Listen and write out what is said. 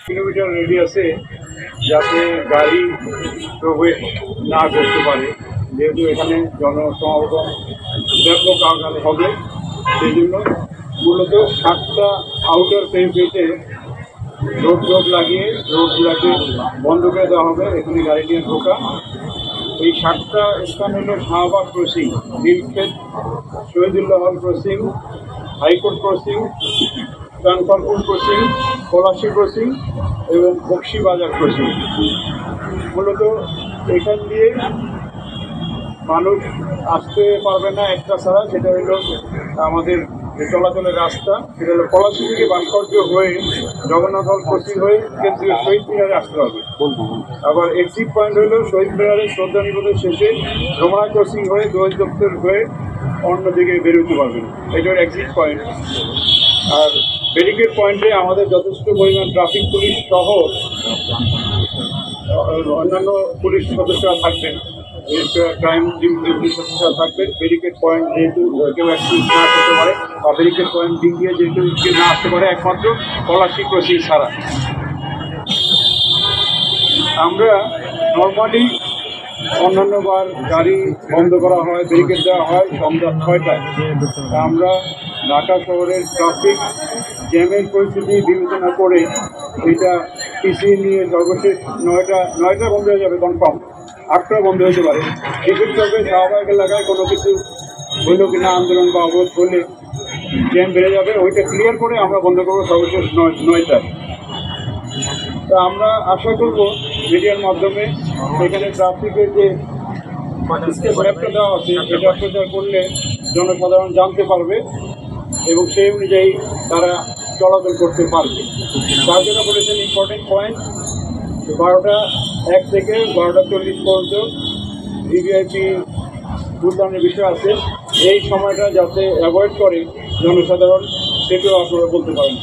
Kilometre রেডিয়াসে যাতে গাড়ি প্রবেশ না করতে পারে, যেহেতু এখানে জনসমাগম ব্যাপক আকারে হবে, সেই জন্য মূলত 7টা আউটার পেরিফেরিতে রোড লাগিয়ে রোডগুলোকে বন্ধ করে দেওয়া হবে এখানে গাড়ি নিয়ে ঢোকা। এই 7টা স্থান হল Shahbag crossing, Nilkhet, Shahidullah Hall crossing, High Court crossing, কানফারপুর ক্রসিং, পলাশী ক্রসিং এবং বক্সিবাজার ক্রসিং। মূলত এখান দিয়ে মানুষ আসতে পারবে না একটা ছাড়া, সেটা হলো আমাদের চলাচলের রাস্তা, সেটা হলো পলাশী থেকে ভাস্কর্য হয়ে জগন্নাথ হল ক্রসিং হয়ে কেন্দ্রীয় শহীদ মিনারে আসতে হবে। আবার এক্সিট পয়েন্ট হলো শহীদ মিনারের শ্রদ্ধা নিবেদন শেষে রমনা ক্রসিং হয়ে দোয়েল দপ্তর হয়ে অন্যদিকে বেরোতে পারবেন, এটার এক্সিট পয়েন্ট। আর ব্যারিকেড পয়েন্টে আমাদের যথেষ্ট পরিমাণ ট্রাফিক পুলিশ সহ অন্যান্য পুলিশ সদস্যরা থাকবেন, ক্রাইম পুলিশ সদস্যরা থাকবেন। ব্যারিকেড পয়েন্ট যেহেতু কেউ অ্যাক্সিডেন্ট না করতে পারে বা ব্যারিকেড পয়েন্ট দিক দিয়ে যেহেতু কেউ না আসতে পারে একমাত্র পলাশী ক্রসিং ছাড়া। আমরা নর্মালি অন্যান্যবার গাড়ি বন্ধ করা হয়, ব্যারিকেড দেওয়া হয় সন্ধ্যা 6টায়। আমরা ঢাকা শহরের ট্রাফিক জ্যামের পরিস্থিতি বিবেচনা করে এটা পিছিয়ে নিয়ে সর্বশেষ 9টা বন্ধ হয়ে যাবে, কনফার্ম 8টা বন্ধ হতে পারে। সেক্ষেত্রে হবে শাহবাগ এলাকায় কোনো কিছু হইল কিনা আন্দোলন বা অবরোধ করলে জ্যাম বেড়ে যাবে, ওইটা ক্লিয়ার করে আমরা বন্ধ করবো সর্বশেষ 9টায়। তা আমরা আশা করব মিডিয়ার মাধ্যমে এখানে ট্রাফিকের যে ম্যাপটা দেওয়া আছে এটা প্রচার করলে জনসাধারণ জানতে পারবে এবং সেই অনুযায়ী তারা চলাচল করতে পারবে। তার জন্য বলেছেন ইম্পর্টেন্ট পয়েন্ট 12টা 1 থেকে 12টা 40 পর্যন্ত ভিভিআইপি ভোটদানের বিষয় আছে, এই সময়টা যাতে অ্যাভয়েড করে জনসাধারণ, সেটাও আপনারা বলতে পারেন।